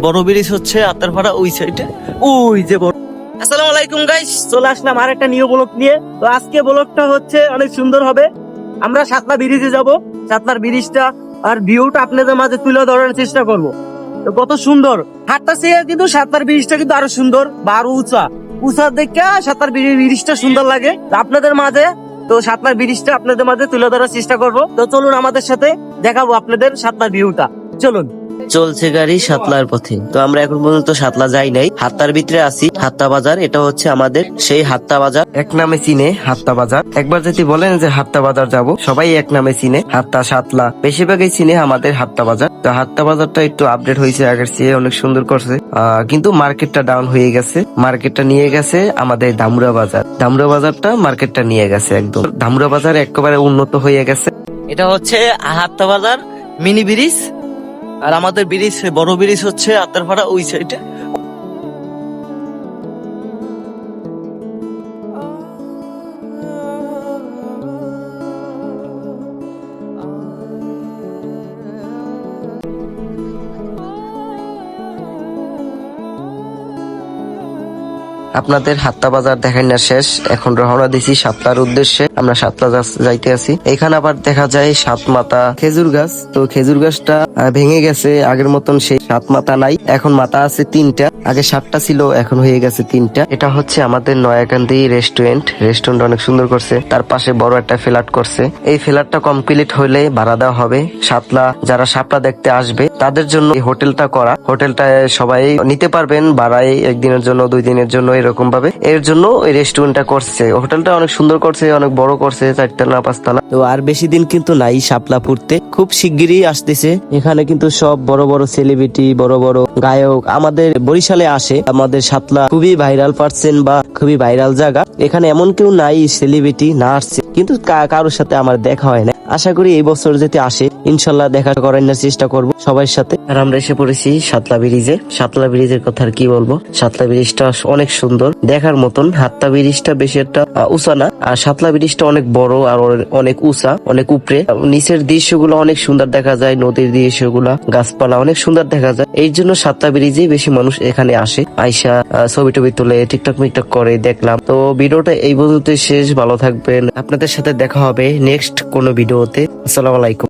বড় ব্রিজ হচ্ছে আত্মারপাড়া ওই সাইডে, ওই যে বড়। আসসালামু আলাইকুম গাইস, চলে আসলাম আর একটা নিউ ব্লগ নিয়ে। তো আজকে ব্লগটা হচ্ছে অনেক সুন্দর হবে। আমরা সাতলা ব্রিজে যাব, সাতলার ব্রিজটা আর ভিউটা আপনাদের মাঝে তুলে ধরার চেষ্টা করব। তো কত সুন্দর হাটটা, সে কিন্তু সাতলার ব্রিজটা কিন্তু আরো সুন্দর বা আরো উঁচা উঁচা দেখে সাতলার ব্রিজটা সুন্দর লাগে আপনাদের মাঝে। তো সাতলার ব্রিজটা আপনাদের মাঝে তুলে ধরার চেষ্টা করব। তো চলুন আমাদের সাথে দেখাবো আপনাদের সাতলার ভিউটা, চলুন। চলছে গাড়ি সাতলার পথে। তো আমরা এখন পর্যন্ত সাতলা যাই নাই, হাত্তার ভিতরে আছি। হাত্তা বাজার, এটা হচ্ছে আমাদের সেই হাত্তা বাজার, এক নামে চিনে হাত্তা বাজার। একবার যদি বলেন যে হাত্তা বাজার যাব, সবাই এক নামে চিনে, হাত্তা সাতলা বেশিরভাগই চিনে আমাদের হাত্তা বাজার। তো হাত্তা বাজারটা একটু আপডেট হয়েছে, আগের চেয়ে অনেক সুন্দর করছে। কিন্তু মার্কেটটা ডাউন হয়ে গেছে, মার্কেটটা নিয়ে গেছে আমাদের ধামুরা বাজার। ধামুরা বাজারটা মার্কেটটা নিয়ে গেছে একদম, ধামুরা বাজার একেবারে উন্নত হয়ে গেছে। এটা হচ্ছে হাত্তা বাজার মিনি ব্রিজ, আর আমাদের ব্রিজ বড় ব্রিজ হচ্ছে আত্মারপাড়া ওই সাইডে। আপনাদের হাত্তা বাজার দেখাই না শেষ, এখন রওনা দিছি সাতলার উদ্দেশ্যে। আমরা সাতলা যাইতে আছি। এখানে আবার দেখা যায় সাত মাথা খেজুর গাছ। তো খেজুর গাছটা ভেঙে গেছে, আগের মতন সেই সাত মাথা নাই, এখন মাথা আছে তিনটা, আগে সাতটা ছিল, এখন হয়ে গেছে তিনটা। এটা হচ্ছে আমাদের নয়াকান্দি রেস্টুরেন্ট অনেক সুন্দর করছে। তার পাশে বড় একটা ফ্ল্যাট করছে। এই ফ্ল্যাটটা কমপ্লিট হলে ভাড়া দেওয়া হবে। সাতলা যারা শাপলা দেখতে আসবে তাদের জন্য এই হোটেলটা করা। হোটেলটায় সবাই নিতে পারবেন ভাড়ায়, একদিনের জন্য, 2 দিনের জন্য, এরকম ভাবে। এর জন্য এই রেস্টুরেন্টটা করছে। হোটেলটা অনেক সুন্দর করছে, অনেক বড় করছে, 4তলা 5তলা। তো আর বেশি দিন কিন্তু নাই শাপলা পুরতে, খুব শিগগিরই আসতেছে। এখানে কিন্তু সব বড় বড় সেলিব্রিটি, বড় বড় গায়ক আমাদের বরিশালে আসে। আমাদের সাতলা খুবই ভাইরাল পার্সন বা খুবই ভাইরাল জায়গা। এখানে এমন কেউ নাই সেলিব্রিটি না আসছে, কিন্তু কারোর সাথে আমার দেখা হয় না। আশা করি এই বছর যদি আসে ইনশাল্লাহ দেখা করার চেষ্টা করব সবার সাথে। আর আমরা এসে পড়েছি সাতলা ব্রিজে। সাতলা ব্রিজের কথা আর কি বলবো, সাতলা ব্রিজটা অনেক সুন্দর দেখার মতন। হাত্তা ব্রিজটা বেশি একটা উঁচা না, আর সাতলা ব্রিজটা অনেক বড় আর অনেক উঁচা, অনেক উপরে। নিচের দৃশ্যগুলো অনেক সুন্দর দেখা যায়, নদীর দৃশ্যগুলা, গাছপালা অনেক সুন্দর দেখা যায়। এই জন্য সাতলা ব্রিজে বেশি মানুষ এখানে আসে, আইসা ছবি টবি তুলে টিকটক মিকটক করে দেখলাম। তো ভিডিওটা এই পর্যন্ত শেষ, ভালো থাকবেন, আপনাদের সাথে দেখা হবে নেক্সট কোনো ভিডিওতে। আসসালামু আলাইকুম।